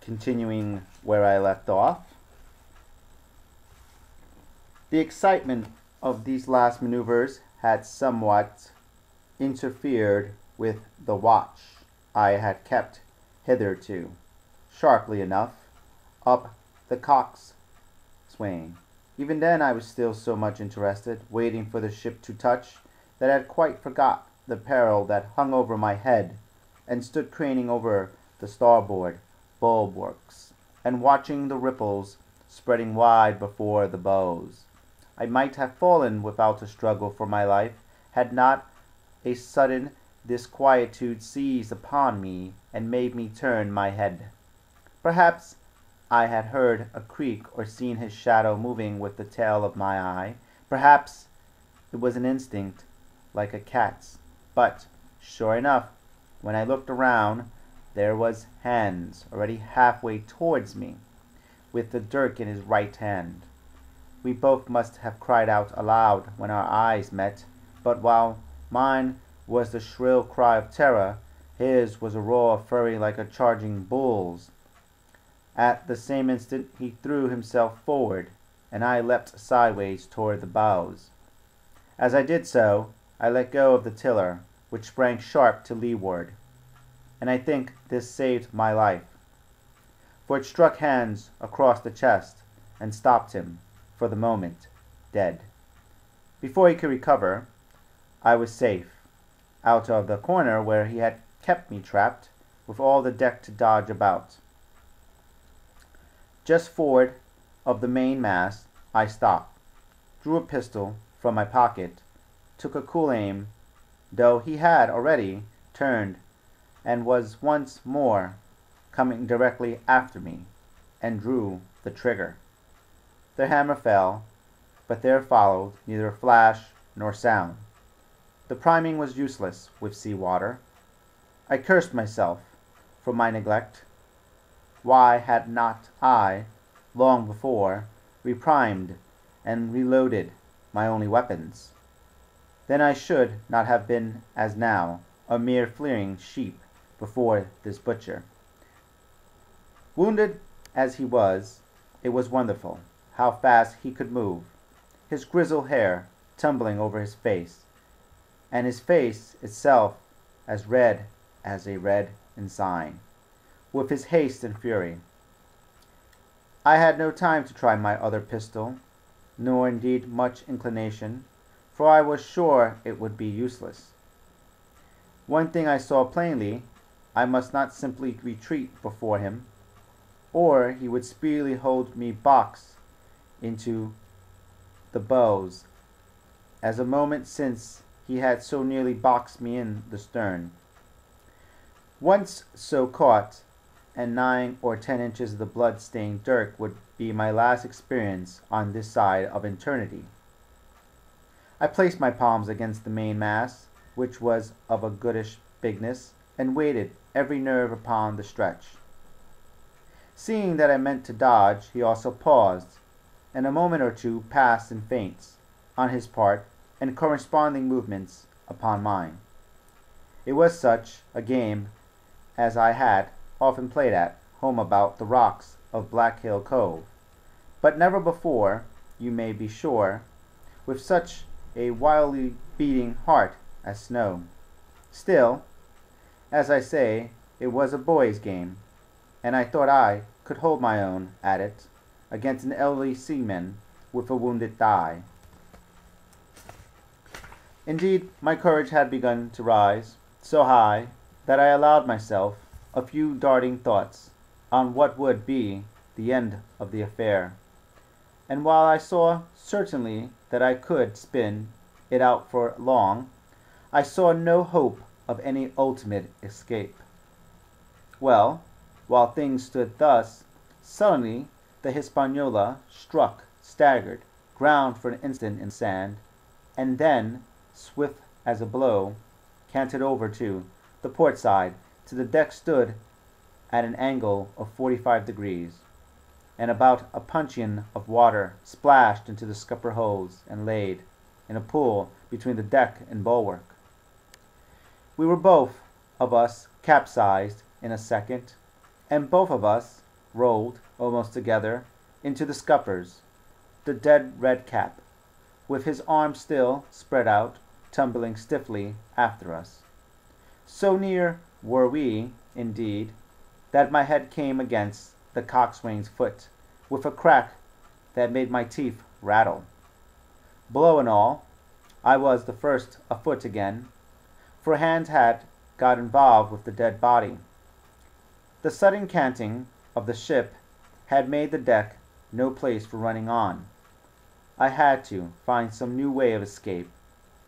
continuing where I left off. The excitement of these last maneuvers had somewhat interfered with the watch I had kept hitherto, sharply enough, up the coxswain. Even then I was still so much interested, waiting for the ship to touch, that I had quite forgot the peril that hung over my head, and stood craning over the starboard bulwarks, and watching the ripples spreading wide before the bows. I might have fallen without a struggle for my life, had not a sudden disquietude seized upon me and made me turn my head. Perhaps I had heard a creak or seen his shadow moving with the tail of my eye. Perhaps it was an instinct like a cat's. But, sure enough, when I looked around, there was Hans already halfway towards me, with the dirk in his right hand. We both must have cried out aloud when our eyes met, but while mine was the shrill cry of terror, his was a roar of fury like a charging bull's. At the same instant he threw himself forward, and I leapt sideways toward the bows. As I did so, I let go of the tiller, which sprang sharp to leeward, and I think this saved my life, for it struck Hans across the chest and stopped him, for the moment, dead. Before he could recover, I was safe, out of the corner where he had kept me trapped, with all the deck to dodge about. Just forward of the mainmast I stopped, drew a pistol from my pocket, took a cool aim, though he had already turned and was once more coming directly after me, and drew the trigger. The hammer fell, but there followed neither flash nor sound. The priming was useless with sea water. I cursed myself for my neglect. Why had not I, long before, reprimed and reloaded my only weapons? Then I should not have been, as now, a mere fleeing sheep before this butcher. Wounded as he was, it was wonderful how fast he could move, his grizzled hair tumbling over his face, and his face itself as red as a red ensign, with his haste and fury. I had no time to try my other pistol, nor indeed much inclination, for I was sure it would be useless. One thing I saw plainly, I must not simply retreat before him, or he would speedily hold me box into the bows, as a moment since he had so nearly boxed me in the stern. Once so caught, and 9 or 10 inches of the blood-stained dirk would be my last experience on this side of eternity. I placed my palms against the mainmast, which was of a goodish bigness, and waited every nerve upon the stretch. Seeing that I meant to dodge, he also paused, and a moment or two passed in feints on his part and corresponding movements upon mine. It was such a game as I had often played at home about the rocks of Black Hill Cove, but never before, you may be sure, with such a wildly beating heart as Snow. Still, as I say, it was a boy's game, and I thought I could hold my own at it against an elderly seaman with a wounded thigh. Indeed, my courage had begun to rise so high that I allowed myself a few darting thoughts on what would be the end of the affair, and while I saw certainly that I could spin it out for long, I saw no hope of any ultimate escape. Well, while things stood thus, suddenly the Hispaniola struck, staggered, ground for an instant in the sand, and then, swift as a blow, canted over to the port side till the deck stood at an angle of 45 degrees, and about a puncheon of water splashed into the scupper hose and laid in a pool between the deck and bulwark. We were both of us capsized in a second, and both of us rolled, almost together, into the scuppers, the dead Redcap, with his arms still spread out, tumbling stiffly after us. So near were we, indeed, that my head came against the coxswain's foot with a crack that made my teeth rattle. Blow and all, I was the first afoot again, for hands had got involved with the dead body. The sudden canting of the ship had made the deck no place for running on. I had to find some new way of escape,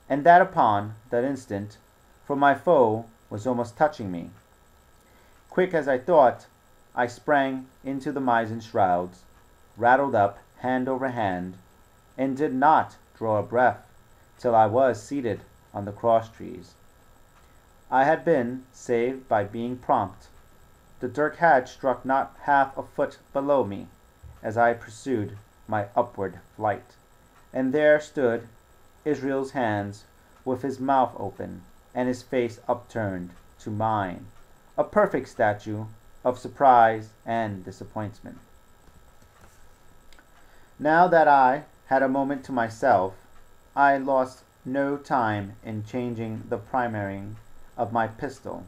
and that upon that instant, for my foe was almost touching me. Quick as I thought, I sprang into the mizen shrouds, rattled up hand over hand, and did not draw a breath till I was seated on the cross trees. I had been saved by being prompt. The dirk had struck not half a foot below me as I pursued my upward flight, and there stood Israel's hands with his mouth open and his face upturned to mine, a perfect statue of surprise and disappointment. Now that I had a moment to myself, I lost no time in changing the priming of my pistol,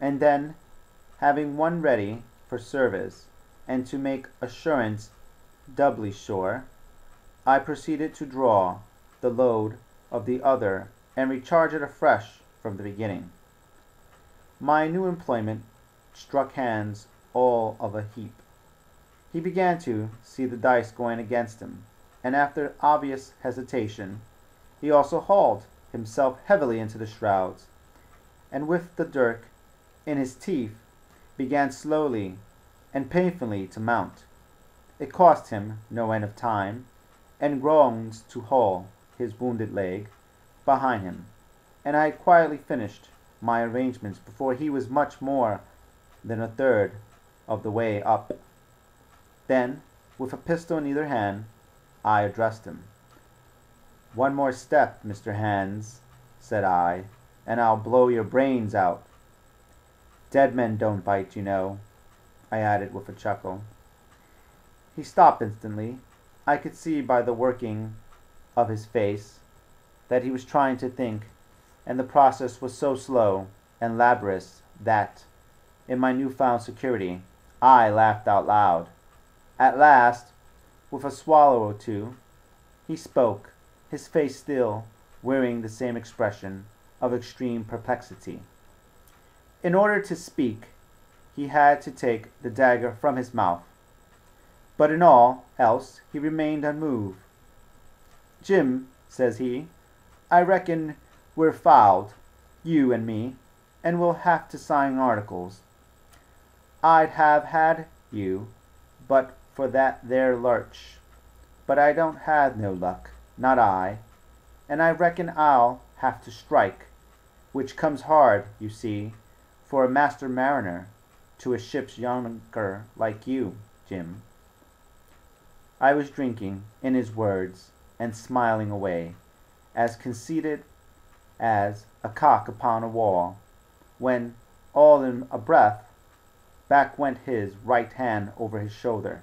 and then, having one ready for service, and to make assurance doubly sure, I proceeded to draw the load of the other and recharge it afresh from the beginning. My new employment struck Hans all of a heap. He began to see the dice going against him, and after obvious hesitation, he also hauled himself heavily into the shrouds, and with the dirk in his teeth began slowly and painfully to mount. It cost him no end of time, and groans to haul his wounded leg behind him, and I had quietly finished my arrangements before he was much more than a third of the way up. Then, with a pistol in either hand, I addressed him. "One more step, Mr. Hans," said I, "and I'll blow your brains out. Dead men don't bite, you know," I added with a chuckle. He stopped instantly. I could see by the working of his face that he was trying to think, and the process was so slow and laborious that, in my newfound security, I laughed out loud. At last, with a swallow or two, he spoke, his face still wearing the same expression of extreme perplexity. In order to speak, he had to take the dagger from his mouth, but in all else he remained unmoved. "Jim," says he, "I reckon we're fouled, you and me, and we'll have to sign articles. I'd have had you but for that there lurch, but I don't have no luck, not I, and I reckon I'll have to strike, which comes hard, you see, for a master mariner to a ship's younker like you, Jim." I was drinking in his words and smiling away, as conceited as a cock upon a wall, when, all in a breath, back went his right hand over his shoulder.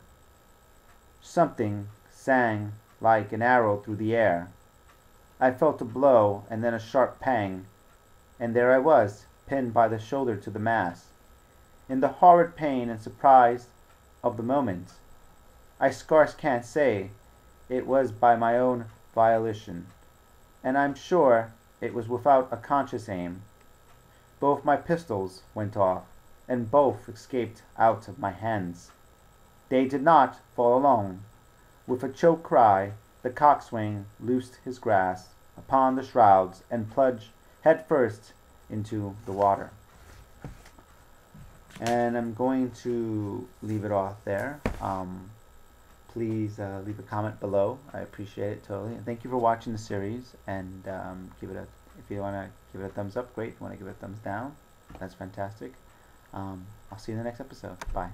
Something sang like an arrow through the air. I felt a blow and then a sharp pang, and there I was, pinned by the shoulder to the mast. In the horrid pain and surprise of the moment, I scarce can't say it was by my own volition, and I'm sure it was without a conscious aim. Both my pistols went off, and both escaped out of my hands. They did not fall alone. With a choked cry, the coxswain loosed his grasp upon the shrouds and plunged head first into the water. And I'm going to leave it off there. Please leave a comment below. I appreciate it totally. And thank you for watching the series. And if you want to give it a thumbs up, great. If you want to give it a thumbs down, that's fantastic. I'll see you in the next episode. Bye.